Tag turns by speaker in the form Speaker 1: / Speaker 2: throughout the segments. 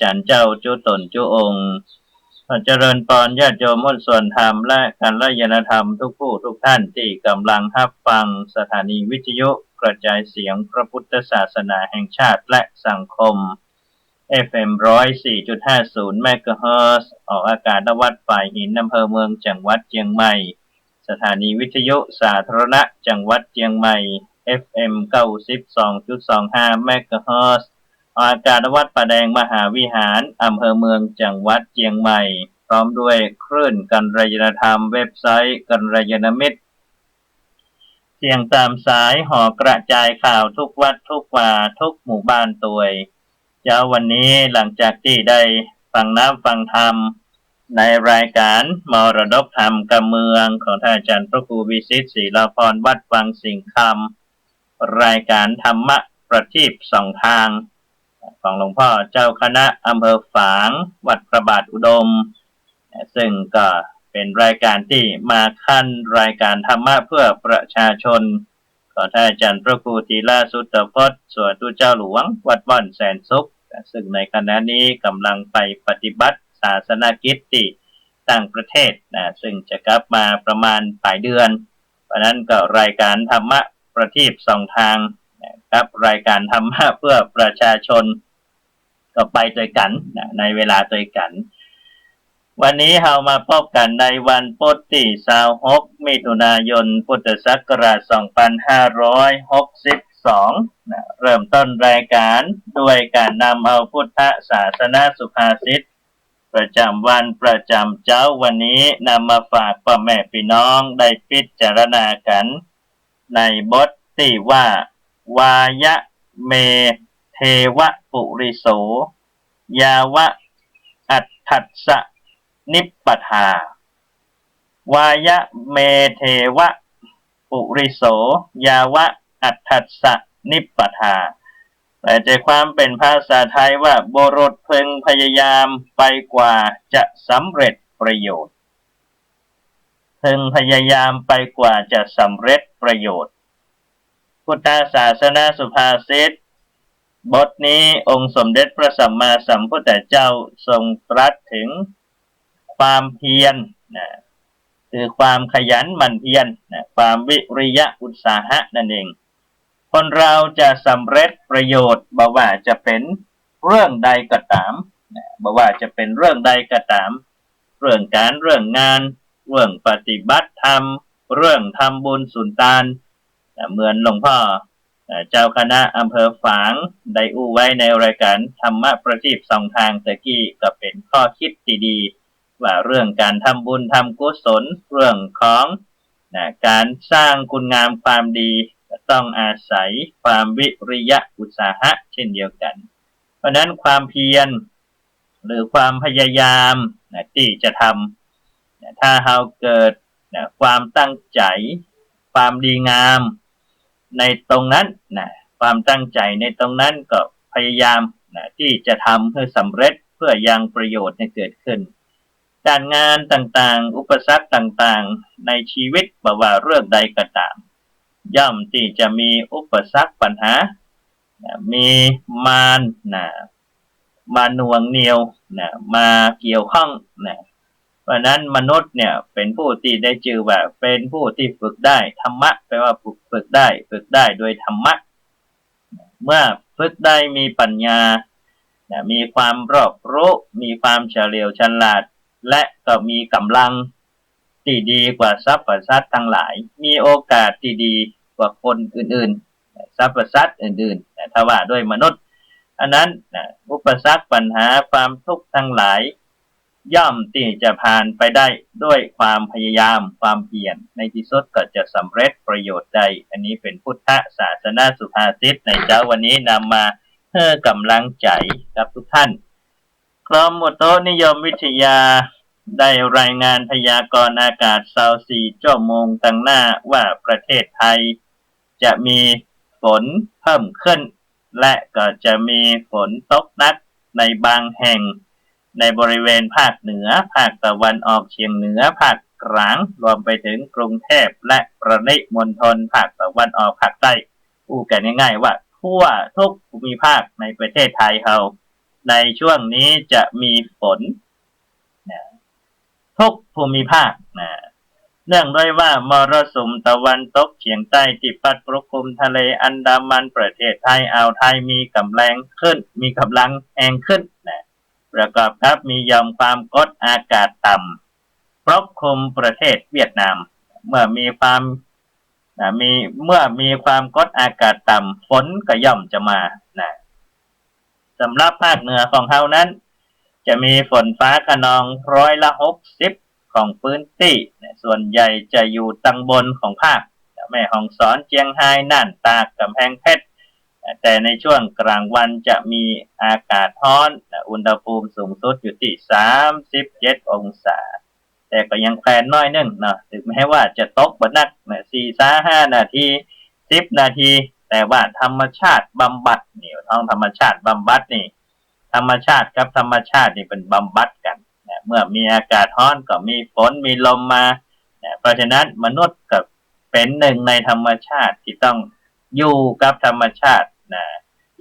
Speaker 1: จันเจ้าจุตนจุองค์ขอเจริญพรญาติโยมหุ้นส่วนธรรมและกัลยาณธรรมทุกผู้ทุกท่านที่กำลังรับฟังสถานีวิทยุกระจายเสียงพระพุทธศาสนาแห่งชาติและสังคม FM 104.50 เมกะเฮิรตซ์ออกอากาศณวัดฝ่ายหินอำเภอเมืองจังหวัดเชียงใหม่สถานีวิทยุสาธารณะจังหวัดเชียงใหม่ FM 92.25 เมกะเฮิรตซ์ออกอากาศณวัดป่าแดงมหาวิหารอำเภอเมืองจังหวัดเชียงใหม่พร้อมด้วยคลื่นกัลยาณธรรมเว็บไซต์กัลยาณมิตรเสียงตามสายห่อกระจายข่าวทุกวัดทุกวาทุกหมู่บ้านตัวยเช้าวันนี้หลังจากที่ได้ฟังน้ำฟังธรรมในรายการมรดกธรรมกำเมืองของท่านอาจารย์พระครูวิสิทธิ์ศรีลาภรณ์วัดวังสิงห์คำรายการธรรมะประทีปสองทางของหลวงพ่อเจ้าคณะอำเภอฝางวัดพระบาทอุดมซึ่งก็เป็นรายการที่มาขั้นรายการธรรมะเพื่อประชาชนของท่านอาจารย์พระครูธีระสุตตพจน์สวดตุเจ้าหลวงวัดว่านแสนสุขซึ่งในขณะนี้กำลังไปปฏิบัติศาสนกิจที่ต่างประเทศซึ่งจะกลับมาประมาณปลายเดือนเพราะนั้นก็รายการธรรมะประทีปสองทางครับรายการธรรมะเพื่อประชาชนก็ไปด้วยกันในเวลาด้วยกันวันนี้เรามาพบกันในวันพุธที่26มิถุนายนพุทธศักราช2562เริ่มต้นรายการด้วยการนำเอาพุทธศาสนาสุภาษิตประจำวันประจำเจ้าวันนี้นำมาฝากพ่อแม่พี่น้องได้พิจารณากันในบทที่ว่าวายะเมเทวะปุริโสยาวะอัตถัสสะนิปปทาวายะเมเทวะปุริโสยาวะอัตถัสสะนิปปทาแต่ใจความเป็นภาษาไทยว่าบุรุษพึงพยายามไปกว่าจะสำเร็จประโยชน์พึงพยายามไปกว่าจะสำเร็จประโยชน์พุทธศาสนาสุภาษิตบทนี้องค์สมเด็จพระสัมมาสัมพุทธเจ้าทรงตรัสถึงความเพียรคือความขยันหมั่นเพียรความวิริยะอุตสาหะนั่นเองคนเราจะสำเร็จประโยชน์บ่ว่าจะเป็นเรื่องใดก็ตามบ่ว่าจะเป็นเรื่องใดก็ตามเรื่องการเรื่องงานเรื่องปฏิบัติธรรมเรื่องทำบุญสุนทานเหมือนหลวงพ่อเจ้าคณะอำเภอฝางได้อู้ไว้ในรายการธรรมะประทีปสองทางตะกี้ก็เป็นข้อคิดดีๆว่าเรื่องการทำบุญทำกุศลเรื่องของการสร้างคุณงามความดีต้องอาศัยความวิริยะอุตสาหะเช่นเดียวกันเพราะนั้นความเพียรหรือความพยายามที่จะทำถ้าเราเกิดความตั้งใจความดีงามในตรงนั้นความตั้งใจในตรงนั้นก็พยายามที่จะทำให้สำเร็จเพื่อยังประโยชน์ให้เกิดขึ้นการงานต่างๆอุปสรรคต่างๆในชีวิตบ่ว่าเรื่องใดก็ตามย่อมที่จะมีอุปสรรคปัญหามีมารมาหน่วงเหนี่ยวมาเกี่ยวข้องเพราะนั้นมนุษย์เนี่ยเป็นผู้ที่ได้ชื่อว่าเป็นผู้ที่ฝึกได้ธรรมะแปลว่าฝึกได้โดยธรรมะเมื่อฝึกได้มีปัญญามีความรอบรู้มีความเฉลียวฉลาดและก็มีกำลังที่ดีกว่าสรรพสัตว์ทั้งหลายมีโอกาสที่ดีกว่าคนอื่นๆสรรพสัตว์อื่นๆถ้าว่าด้วยมนุษย์อันนั้นอุปสรรคปัญหาความทุกข์ทั้งหลายย่อมที่จะผ่านไปได้ด้วยความพยายามความเพียรในที่สุดก็จะสำเร็จประโยชน์ได้อันนี้เป็นพุทธศาสนาสุภาษิตในเช้าวันนี้นำมาเพื่อกำลังใจกับทุกท่านกรมอุตุนิยมวิทยาได้รายงานพยากรณ์อากาศ24 ชั่วโมงตั้งหน้าว่าประเทศไทยจะมีฝนเพิ่มขึ้นและก็จะมีฝนตกหนักในบางแห่งในบริเวณภาคเหนือภาคตะวันออกเฉียงเหนือภาคกลางรวมไปถึงกรุงเทพและปริมณฑลภาคตะวันออกภาคใต้พูดกันง่ายๆว่าทั่วทุกภูมิภาคในประเทศไทยเรา ในช่วงนี้จะมีฝนนะทุกภูมิภาคนะเนื่องด้วยว่ามรสุมตะวันตกเฉียงใต้ที่พัดปกคลุมทะเลอันดามันประเทศไทยอ่าวไทยมีกำลังแรงขึ้นนะประกอบกับมีหย่อมความกดอากาศต่ำปกคลุมประเทศเวียดนามเมื่อมีความกดอากาศต่ำฝนก็ย่อมจะมานะสำหรับภาคเหนือของเฮานั้นจะมีฝนฟ้าคะนอง60%ของพื้นที่ส่วนใหญ่จะอยู่ตังบนของภาคแม่ฮ่องสอนเจียงไฮ้น่านตากกำแพงเพชรแต่ในช่วงกลางวันจะมีอากาศร้อนอุณหภูมิสูงสุดอยู่ที่37องศาแต่ก็ยังแพลนน้อยนึงนะถึงแม้ว่าจะตกบ่นัก4-5 นาที10 นาทีแต่ว่าธรรมชาติบำบัดนี่ท้องธรรมชาติบำบัดนี่ธรรมชาติกับธรรมชาตินี่เป็นบำบัดกันนะเมื่อมีอากาศร้อนก็มีฝนมีลมมานะเพราะฉะนั้นมนุษย์กับเป็นหนึ่งในธรรมชาติที่ต้องอยู่กับธรรมชาตินะ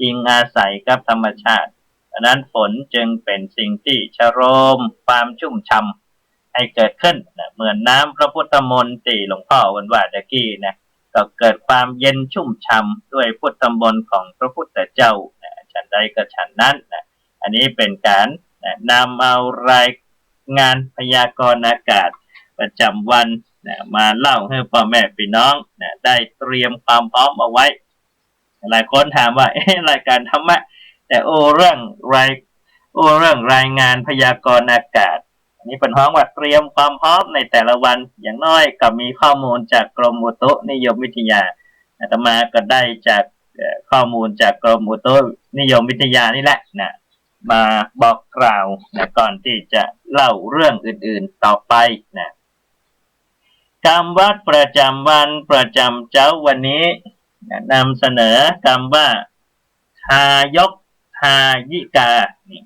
Speaker 1: อิงอาศัยกับธรรมชาติดังนั้นฝนจึงเป็นสิ่งที่ชโลมความชุ่มช่ำให้เกิดขึ้นนะเหมือนน้ำพระพุทธมนต์ที่หลวงพ่อวันว่าตะกี้นะก็เกิดความเย็นชุ่มช่ำด้วยพุทธมนต์ของพระพุทธเจ้านะฉันใดก็ฉันนั้นนะอันนี้เป็นการนำเอารายงานพยากรณ์อากาศประจำวันมาเล่าให้พ่อแม่พี่น้องได้เตรียมความพร้อมเอาไว้หลายคนถามว่ารายการธรรมะแต่เรื่องรายงานพยากรณ์อากาศนี่เป็นห้องว่าเตรียมความพร้อมในแต่ละวันอย่างน้อยก็มีข้อมูลจากกรมอุตุนิยมวิทยาอาตมาก็ได้จากข้อมูลจากกรมอุตุนิยมวิทยานี่แหละนะมาบอกกล่าวนะก่อนที่จะเล่าเรื่องอื่นๆต่อไปนะคำวัดประจำวันประจำเจ้าวันนี้นำเสนอคำว่าทายกทายิกานี่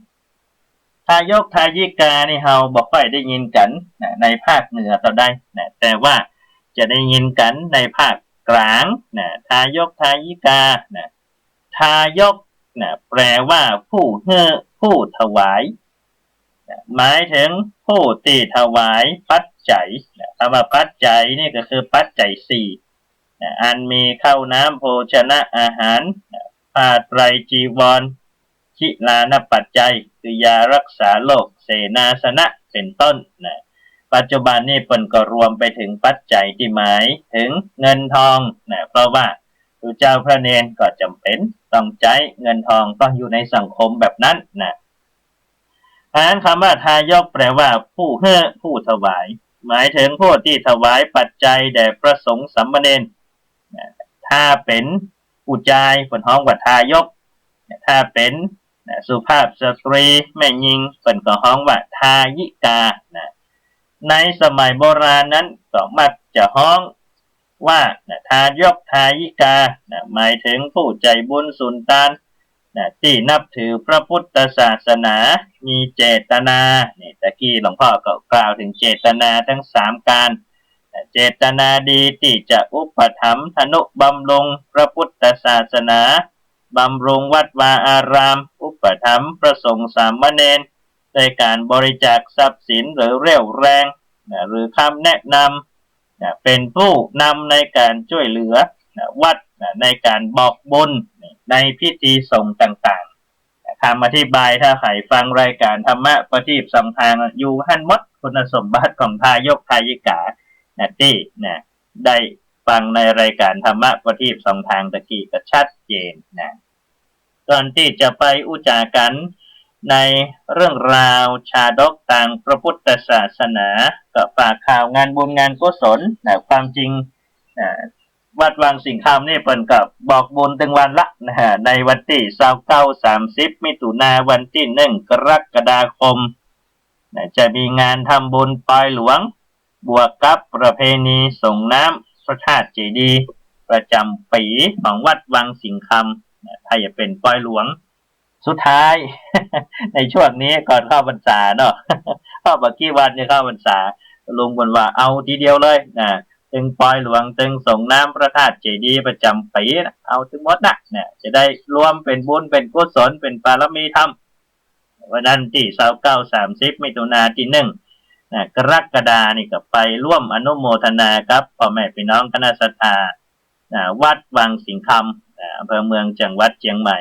Speaker 1: ทายกทายิกานี่เฮาบอกค่อยได้ยินกันในภาคเหนือต่อได้นะแต่ว่าจะได้ยินกันในภาคกลางนะทายกทายิกานะทายกนะแปลว่าผู้ถวายนะหมายถึงผู้ที่ถวายปัจจัยนะคำว่าปัจจัยนี่ก็คือปัจจัยสี่นะอันมีข้าวน้ำโภชนะอาหารนะผ้าไตรจีวรชิลานปัจจัยคือยารักษาโรคเสนาสนะเป็นต้นนะปัจจุบันนี้เปิ่นก็รวมไปถึงปัจจัยที่หมายถึงเงินทองนะเพราะว่าพระเจ้าพระเนรก็จำเป็นต้องใช้เงินทองต้องอยู่ในสังคมแบบนั้นนะคำว่าทายกแปลว่าผู้ถวายหมายถึงผู้ที่ถวายปัจจัยแด่พระสงฆ์สามเณรถ้าเป็นผู้ชายเปิ่นฮ้องว่าทายกถ้าเป็นสุภาพสตรีแม่หญิงเปิ่นก็ฮ้องว่าทายิกานะในสมัยโบราณนั้นก็มักจะฮ้องว่าทายกทายิกาหมายถึงผู้ใจบุญสุนทานที่นับถือพระพุทธศาสนามีเจตนานี่ตะกี้หลวงพ่อก็กล่าวถึงเจตนาทั้ง3การเจตนาดีที่จะอุปถัมภ์ทนุบำรุงพระพุทธศาสนาบำรุงวัดวาอารามอุปถัมภ์พระสงฆ์สามเณรโดยการบริจาคทรัพย์สินหรือเรี่ยวแรงหรือคำแนะนำเป็นผู้นำในการช่วยเหลือวัดในการบอกบุญในพิธีสงฆ์ต่างๆคำอธิบายถ้าใครฟังรายการธรรมะประทีปสองทางอยู่หันมดคุณสมบัติของทายกทายิกาที่ได้ฟังในรายการธรรมะประทีปสองทางตะกี้ก็ชัดเจนก่อนที่จะไปอุจากันในเรื่องราวชาดกต่างพระพุทธศาสนาก็ฝากข่าวงานบุญงานกุศลความจริงวัดวังสิงห์คำนี่เปิ่นกับบอกบุญถึงวันละในวันที่29-30มิถุนายนวันที่1กรกฎาคมจะมีงานทำบุญปลอยหลวงบวกกับประเพณีส่งน้ำพระธาตุเจดีย์ประจำปีของวัดวังสิงห์คำถ้าจะเป็นปลอยหลวงสุดท้าย ในช่วงนี้ก่อนเข้าพรรษาเนาะเข้าบักกี้วันจะเข้าพรรษาลุงบนว่าเอาทีเดียวเลยตึงปลอยหลวงตึงส่งน้ำพระธาตุเจดีย์ประจำปีเอาทั้งหมดจะได้รวมเป็นบุญเป็นกุศลเป็นบารมีธรรม วันนั้นที่29-30มิถุนาที่1กรกฎานี่ก็ไปร่วมอนุโมทนาครับพ่อแม่พี่น้องคณะศรัทธาวัดวังสิงห์คำอำเภอเมืองจังหวัดเชียงใหม่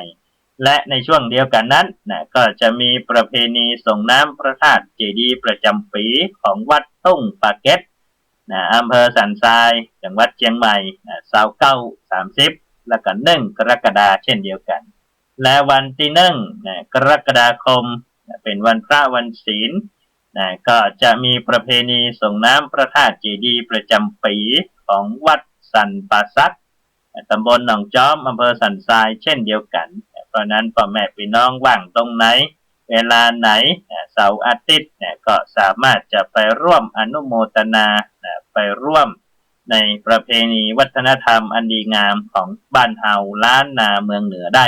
Speaker 1: และในช่วงเดียวกันนั้นก็จะมีประเพณีส่งน้ำพระธาตุเจดีย์ประจำปีของวัดตุ้งปากเก็ตอำเภอสันทรายจังหวัดเชียงใหม่29-30แล้วก็1กรกฎาคมเช่นเดียวกันและวันที่1กรกฎาคมเป็นวันพระวันศีลก็จะมีประเพณีส่งน้ำพระธาตุเจดีย์ประจำปีของวัดสันป่าซักตำบลหนองจอมอำเภอสันทรายเช่นเดียวกันเพราะนั้นพ่อแม่พี่น้องว่างตรงไหนเวลาไหนเสาร์อาทิตย์ก็สามารถจะไปร่วมอนุโมทนาไปร่วมในประเพณีวัฒนธรรมอันดีงามของบ้านเฮาล้านนาเมืองเหนือได้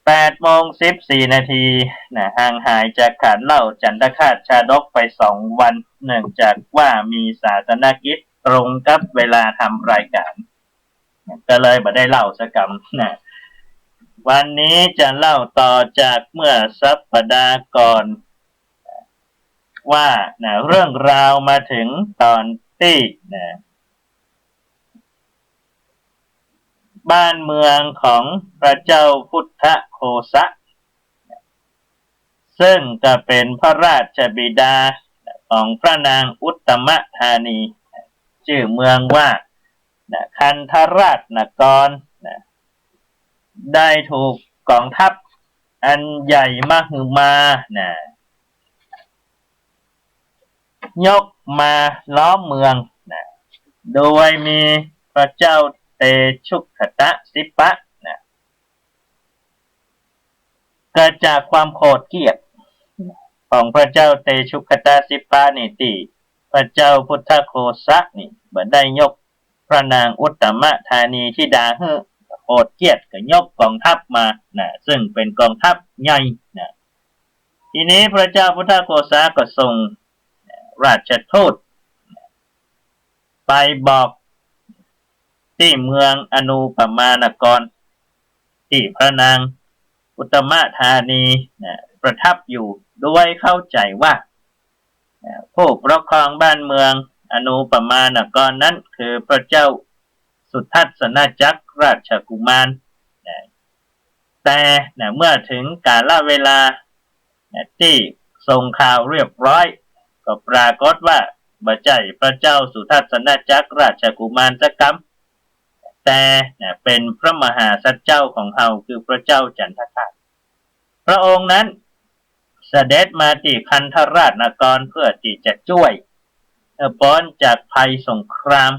Speaker 1: 8:14 นาทีห่างหายจากขันเหล้าจันทคาตชาดกไป2 วันเนื่องจากว่ามีศาสนกิจตรงกับเวลาทำรายการก็เลยไม่ได้เล่าสักคำวันนี้จะเล่าต่อจากเมื่อสัปดาห์ก่อนว่าเรื่องราวมาถึงตอนที่บ้านเมืองของพระเจ้าพุทธโคสะซึ่งก็เป็นพระราชบิดาของพระนางอุตตมธานีชื่อเมืองว่าคันธราชนครได้ถูกกองทัพอันใหญ่มหึมายกมาล้อมเมืองโดยมีพระเจ้าเตชุคตะสิปะเกิดจากความโกรธเกลียดของพระเจ้าเตชุคตะสิปะนี่ที่พระเจ้าพุทธโคสะนี่บ่ได้ยกพระนางอุตตมธานีธิดาโกรธเกลียดก็ยกกองทัพมาซึ่งเป็นกองทัพใหญ่ทีนี้พระเจ้าพุทธโคสะก็ส่งราชทูตไปบอกที่เมืองอนุปมานครที่พระนางอุตตมธานีประทับอยู่ด้วยเข้าใจว่าผู้ปกครองบ้านเมืองอนุปมานครนั้นคือพระเจ้าสุทัศนจักรราชกุมารแต่เมื่อถึงกาลเวลาที่ส่งข่าวเรียบร้อยก็ปรากฏว่าบ่ใช่พระเจ้าสุทัศนจักรราชกุมารสักคำแต่เป็นพระมหาสัจเจ้าของเฮาคือพระเจ้าจันทคาตพระองค์นั้นเสด็จมาที่คันธราชนครเพื่อที่จะช่วยพ้นจากภัยสงคราม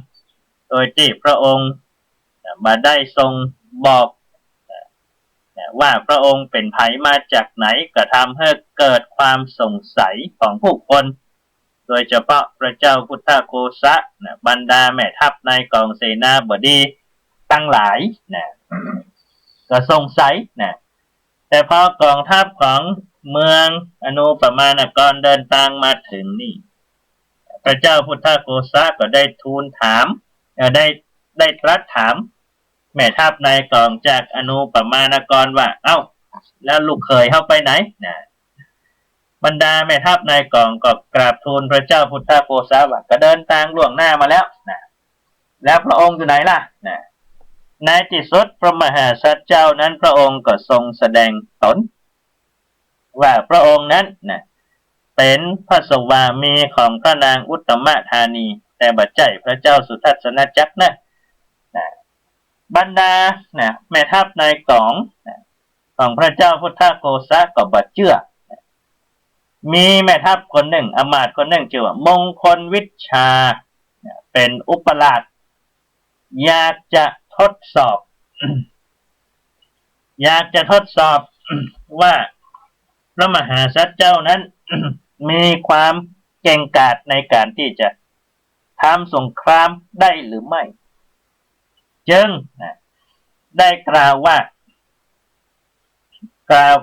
Speaker 1: โดยที่พระองค์มาได้ทรงบอกว่าพระองค์เป็นไผมาจากไหนก็ทำให้เกิดความสงสัยของผู้คนโดยเฉพาะพระเจ้าพุทธโคสะบรรดาแม่ทัพในกองเสนาบดีทั้งหลายก็สงสัยแต่พอกองทัพของเมืองอนุปมานครเดินทางมาถึงนี่พระเจ้าพุทธโคสะก็ได้ทูลถามได้ตรัสถามแม่ทัพนายกองจากอนุปมานครว่าเอ้าแล้วลูกเขยเข้าไปไหนบรรดาแม่ทัพนายกองก็กราบทูลพระเจ้าพุทธโคสะว่าก็เดินทางล่วงหน้ามาแล้วแล้วพระองค์อยู่ไหนล่ะในที่สุดพระมหาสัจเจ้านั้นพระองค์ก็ทรงแสดงตนว่าพระองค์นั้นเป็นพระสวามีของพระนางอุตตมธานีแต่บ่ใช่พระเจ้าสุทัศนจักรบรรดาแม่ทัพนายกองของพระเจ้าพุทธโคสะก็บ่เชื่อมีแม่ทัพคนหนึ่งอมาตย์คนหนึ่งชื่อว่ามงคลวิชาเป็นอุปราชอยากจะทดสอบ ว่าพระมหาสัจเจ้านั้น มีความเก่งกาจในการที่จะทำสงครามได้หรือไม่จึงได้กล่าว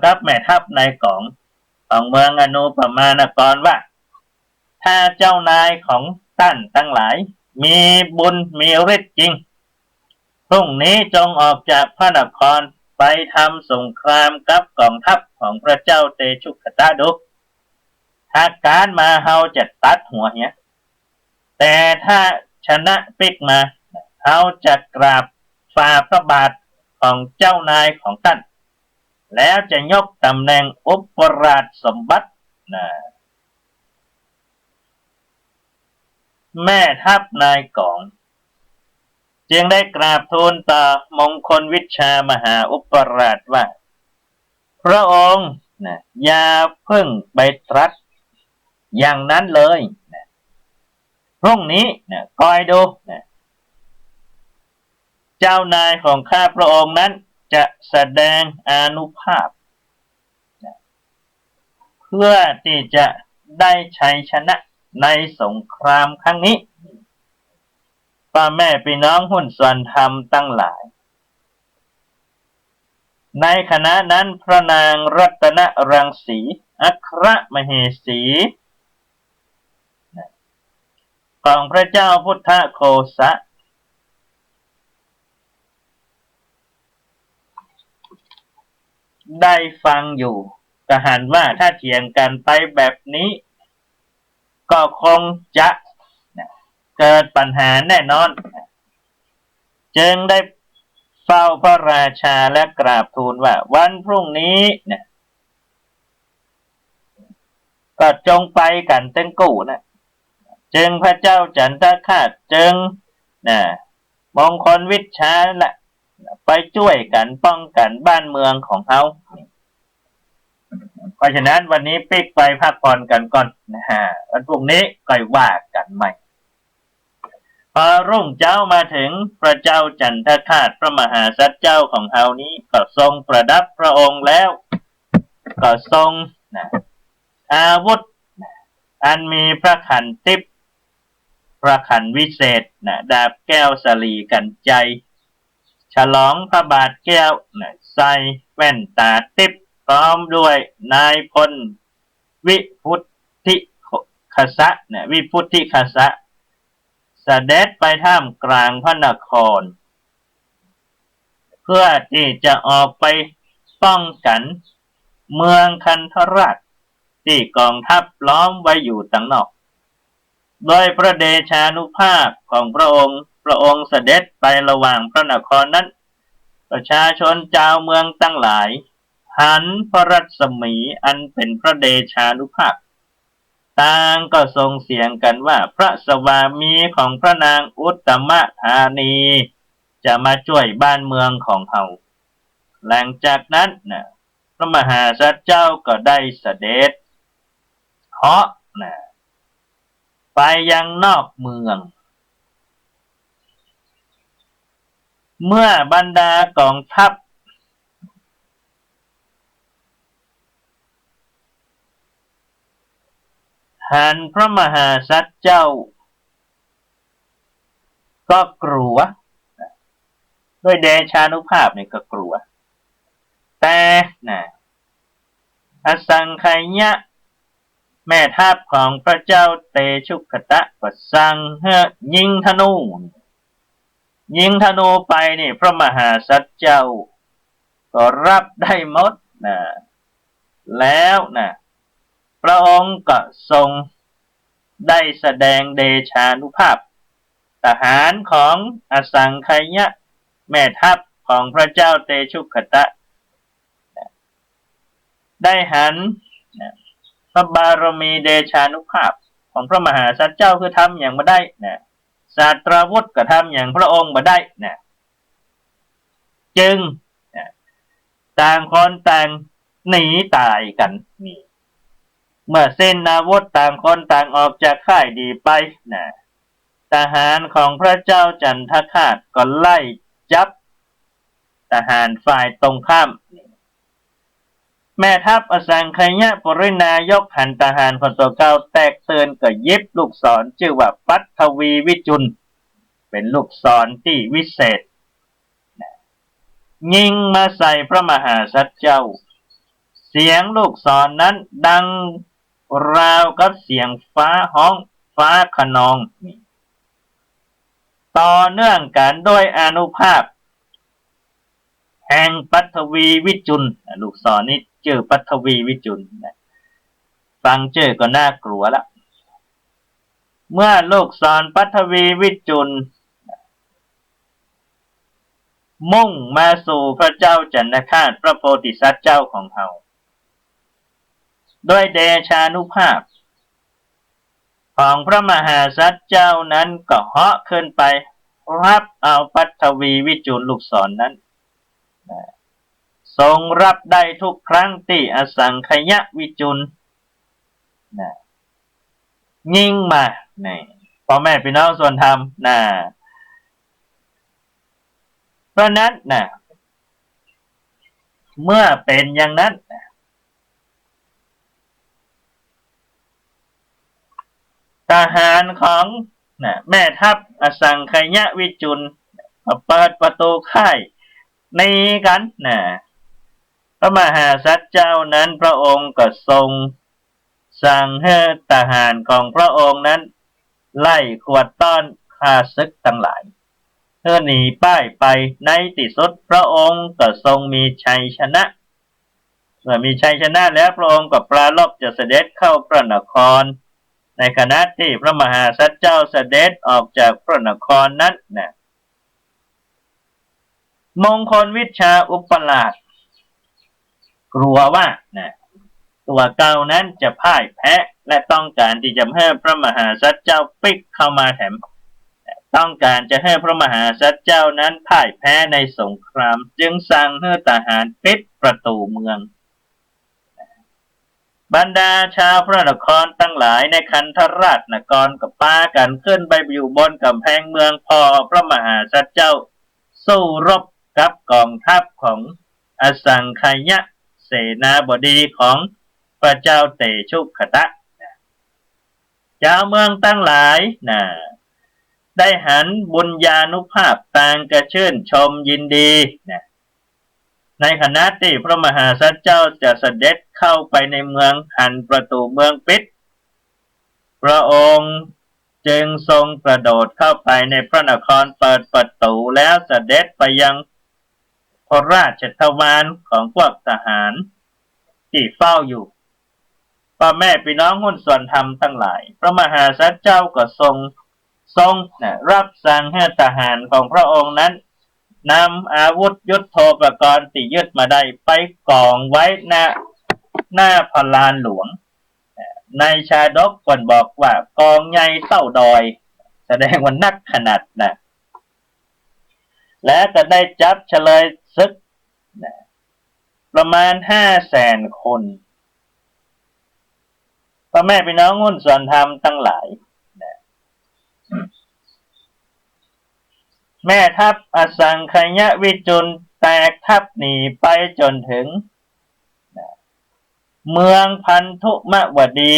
Speaker 1: กับแม่ทัพนายกองเมืองอนุปมานครว่าถ้าเจ้านายของท่านทั้งหลายมีบุญมีฤทธิ์จริงพรุ่งนี้จงออกจากพระนครไป ไปทำสงครามกับกองทัพของพระเจ้าเตชุคตะดูถ้าการมาเฮาจะตัดหัวเนี่ยแต่ถ้าชนะปิกมาเฮาจะกราบฝ่าพระบาทของเจ้านายของท่านแล้วจะยกตำแหน่งอุปราชสมบัตินะแม่ทัพนายกองจึงได้กราบทูลต่อมงคลวิชามหาอุปราชว่าพระองค์นะอย่าเพิ่งไปตรัสอย่างนั้นเลยนะพรุ่งนี้นะคอยดูนะเจ้านายของข้าพระองค์นั้นจะแสดงอานุภาพนะเพื่อที่จะได้ชัยชนะในสงครามครั้งนี้พ่อแม่พี่น้องหุ้นส่วนธรรมตั้งหลายในขณะนั้นพระนางรัตนรังสีอัครมเหสีของพระเจ้าพุทธโคสะได้ฟังอยู่ก็หันว่าถ้าเถียงกันไปแบบนี้ก็คงจะเกิดปัญหาแน่นอนจึงได้เฝ้าพระราชาและกราบทูลว่าวันพรุ่งนี้เนี่ยก็จงไปกันเต้นกู้นะจึงพระเจ้าจันทคราชจึงมงคลวิชาแหละไปช่วยกันป้องกันบ้านเมืองของเขาเพราะฉะนั้นวันนี้ปิกไปพักผ่อนกันก่อนนะฮะวันพรุ่งนี้ก็ว่ากันใหม่พอรุ่งเจ้ามาถึงพระเจ้าจันทคราชพระมหาสัจเจ้าของเฮานี้ก็ทรงประดับพระองค์แล้วก็ทรงอาวุธอันมีพระขันติพพระขันวิเศษดาบแก้วสลีกันใจฉลองพระบาทแก้วใส่แว่นตาติพพร้อมด้วยนายพลวิพุทธิคสะวิพุทธิคสะเสด็จไปท่ามกลางพระนครเพื่อที่จะออกไปป้องกันเมืองคันธราชที่กองทัพล้อมไว้อยู่ต่างนอกโดยพระเดชานุภาพของพระองค์เสด็จไประหว่างพระนครนั้นประชาชนชาวเมืองตั้งหลายหันพระรัศมีอันเป็นพระเดชานุภาพต่างก็ส่งเสียงกันว่าพระสวามีของพระนางอุตตมธานีจะมาช่วยบ้านเมืองของเขาหลังจากนั้นพระมหาสัจเจ้าก็ได้เสด็จเหาะไปยังนอกเมืองเมื่อบรรดากองทัพหันพระมหาสัจเจ้าก็กลัวด้วยเดชานุภาพก็กลัวแต่อสังขยะแม่ทัพของพระเจ้าเตชุคตะก็สั่งให้ยิงธนูไปพระมหาสัจเจ้าก็รับได้หมดแล้วพระองค์ก็ทรงได้แสดงเดชานุภาพทหารของอสังขยะแม่ทัพของพระเจ้าเตชุคตะได้หันพระบารมีเดชานุภาพของพระมหาสัจเจ้าคือทำอย่างบ่ได้ศาสตราวุธก็ทำอย่างพระองค์บ่ได้จึงต่างคนต่างหนีตายกันเมื่อสิ้นอาวุธต่างคนต่างออกจากค่ายดีไปทหารของพระเจ้าจันทคราชก็ไล่จับทหารฝ่ายตรงข้ามแม่ทัพอสังขยะปรินายกหันทหารคนตัวเก่าแตกเตือนก็ยิบลูกศรชื่อว่าปัทวีวิจุลเป็นลูกศรที่วิเศษยิงมาใส่พระมหาสัจเจ้าเสียงลูกศรนั้นดังราวกับเสียงฟ้าห้องฟ้าคะนองต่อเนื่องกันด้วยอานุภาพแห่ แห่งปัทวีวิจุลลูกศรนี่ชื่อปัทวีวิจุลฟังชื่อก็น่ากลัวละเมื่อลูกศรปัทวีวิจุลมุ่งมาสู่พระเจ้าจันทคราชพระโพธิสัตว์เจ้าของเราด้วยเดชานุภาพของพระมหาสัตว์เจ้านั้นก็เหาะขึ้นไปรับเอาปัทวีวิจุลลูกศรนั้นทรงรับได้ทุกครั้งที่อสังขยวิจุลยิ่งมาพ่อแม่พี่น้องส่วนธรรมเพราะนั้นเมื่อเป็นอย่างนั้นทหารของแม่ทัพอสังขยวิจุลเปิดประตูค่ายหนีกันพระมหาสัตว์เจ้านั้นพระองค์ก็ทรงสั่งให้ทหารของพระองค์นั้นไล่กวดต้อนข้าศึกทั้งหลายเพื่อหนีป้ายไปในที่สุดพระองค์ก็ทรงมีชัยชนะเมื่อมีชัยชนะแล้วพระองค์ก็ปรารภจะเสด็จเข้าพระนครในขณะที่พระมหาสัตว์เจ้าเสด็จออกจากพระนครนั้นมงคลวิชาอุปราชกลัวว่าตัวเก่านั้นจะพ่ายแพ้และต้องการที่จะให้พระมหาสัตว์เจ้าปิกเข้ามาแถมต้องการจะให้พระมหาสัตว์เจ้านั้นพ่ายแพ้ในสงครามจึงสั่งให้ทหารปิดประตูเมืองบรรดาชาวพระนครทั้งหลายในคันธราชนครก็พากันขึ้นไปอยู่บนกำแพงเมืองพอพระมหาสัตว์เจ้าสู้รบกับกองทัพของอสังขยเสนาบดีของพระเจ้าเตชุคตะเจ้าเมืองทั้งหลายได้หันบุญญานุภาพต่างกระชื่นชมยินดีในขณะที่พระมหาสัตว์เจ้าจะเสด็จเข้าไปในเมืองหันประตูเมืองปิดพระองค์จึงทรงกระโดดเข้าไปในพระนครเปิดประตูแล้วเสด็จไปยังพระราชทวารของพวกทหารที่เฝ้าอยู่พ่อแม่พี่น้องหุ้นส่วนธรรมทั้งหลายพระมหาสัตว์เจ้าก็ทรงรับสั่งให้ทหารของพระองค์นั้นนำอาวุธยุทโธปกรณ์ที่ยึดมาได้ไปกองไว้หน้าพลานหลวงในชาดกก่อนบอกว่ากองใหญ่เต้าดอยแสดงว่านักขนาดและก็ได้จับเฉลยศึกประมาณ500,000 คนพ่อแม่พี่น้องหุ้นส่วนธรรมทั้งหลายแม่ทัพอสังขยวิจุลแตกทัพหนีไปจนถึงเมืองพันธุมวดี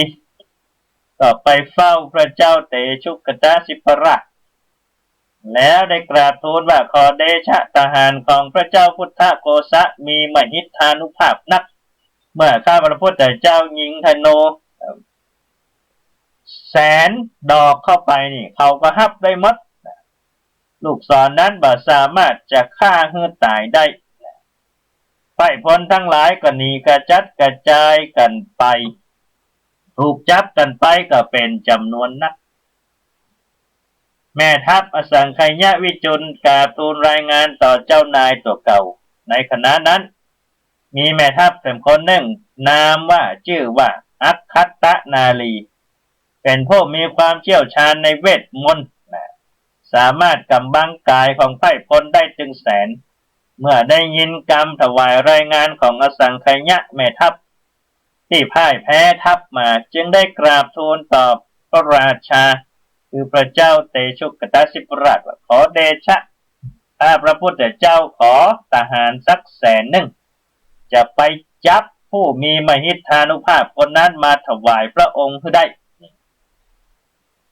Speaker 1: ก็ไปเฝ้าพระเจ้าเตชุกตสิปราชแล้วได้กราบทูลว่าขอเดชะทหารของพระเจ้าพุทธโกษะมีมหิทธานุภาพนักเมื่อข้าพระพุทธเจ้ายิงธนู100,000 ดอกเข้าไปนี่เขาก็ฮับได้หมดลูกศรนั้นบ่สามารถจะฆ่าให้ตายได้ฝ่ายพลทั้งหลายก็หนีกระจัดกระจายกันไปถูกจับกันไปก็เป็นจำนวนนักแม่ทัพอสังขยวิจุลกราบทูลรายงานต่อเจ้านายตัวเก่าในขณะนั้นมีแม่ทัพคนหนึ่งนามว่าชื่อว่าอัคคัตตนาลีเป็นผู้มีความเชี่ยวชาญในเวทมนต์สามารถกำบังกายของไพร่พลได้ถึง100,000เมื่อได้ยินคำถวายรายงานของอสังขยแม่ทัพที่พ่ายแพ้ทัพมาจึงได้กราบทูลต่อพระราชาคือพระเจ้าเตชุกตสิปราชว่าขอเดชะถ้าพระพุทธเจ้าขอทหารสัก100,000จะไปจับผู้มีมหิทธานุภาพคนนั้นมาถวายพระองค์ให้ได้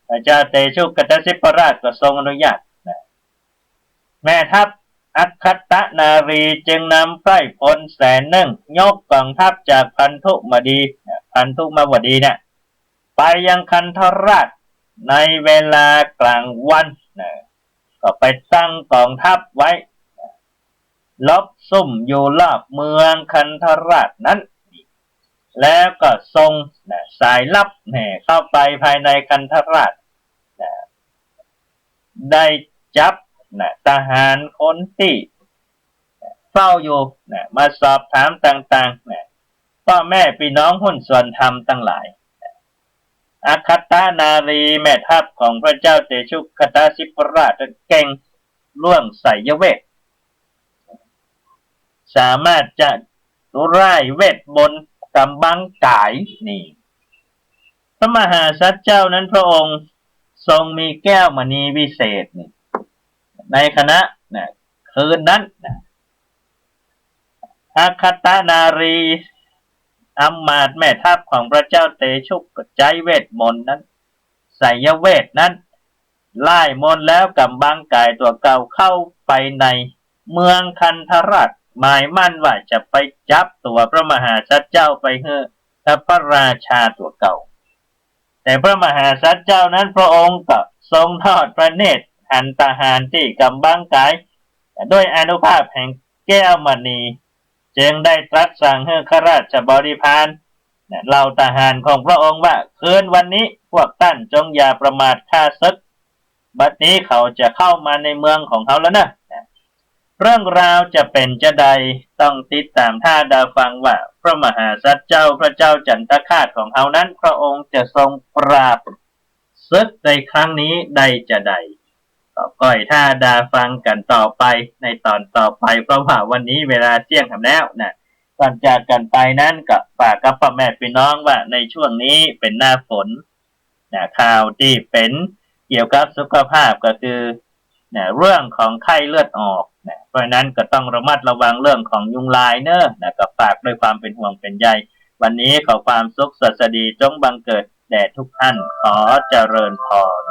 Speaker 1: พระเจ้าเตชุกตสิปราชก็ทรงอนุญาตแม่ทัพอัคคัตตนารีจึงนำไพร่พล100,000ยกกองทัพจากพันธุมวดีไปยังคันธราชในเวลากลางวันก็ไปตั้งกองทัพไว้ ลบซุ่มอยู่รอบเมืองคันธราชนั้นแล้วก็ทรงสายลับเข้าไปภายในคันธราชได้จับทหารคนที่เฝ้าอยู่มาสอบถามต่างๆพ่อแม่พี่น้องหุ้นส่วนธรรมทั้งหลายอาคัตตานารีแม่ทัพของพระเจ้าเตชุคตาสิปราชเก่งล่วงไสยเวทสามารถจะร่ายเวทมนต์กำบังกายนี่พระมหาสัจเจ้านั้นพระองค์ทรงมีแก้วมณีวิเศษนี่ในคณะคืนนั้นอาคัตตานารีอำมาตย์แม่ทัพของพระเจ้าเตชุกใจเวทมนต์นั้นไสยเวทนั้นไล่มนต์แล้วกำบังกายตัวเก่าเข้าไปในเมืองคันธราชหมายมั่นว่าจะไปจับตัวพระมหาสัจเจ้าไปเให้พระราชาตัวเก่าแต่พระมหาสัจเจ้านั้นพระองค์ก็ทรงทอดพระเนตรหันทหารที่กำบังกายด้วยอานุภาพแห่งแก้วมณีจึงได้ตรัสสั่งให้ข้าราชบริพารเหล่าทหารของพระองค์ว่าคืนวันนี้พวกท่านจงอย่าประมาทข้าศึกบัดนี้เขาจะเข้ามาในเมืองของเขาแล้วนะเรื่องราวจะเป็นจะใดต้องติดตามท่าดาวฟังว่าพระมหาสัจเจ้าพระเจ้าจันทคาตของเขานั้นพระองค์จะทรงปราบศึกในครั้งนี้ใดจะใดก็ก้อยท่าดาฟังกันต่อไปในตอนต่อไปเพราะว่าวันนี้เวลาเที่ยงทำแล้วก่อนจากกันไปนั้นก็ฝากกับพ่อแม่พี่น้องว่าในช่วงนี้เป็นหน้าฝนข่าวที่เป็นเกี่ยวกับสุขภาพก็คือเรื่องของไข้เลือดออกเพราะนั้นก็ต้องระมัดระวังเรื่องของยุงลายก็ฝากด้วยความเป็นห่วงเป็นใยวันนี้ขอความสุขสวัสดีจงบังเกิดแด่ทุกท่านขอเจริญพร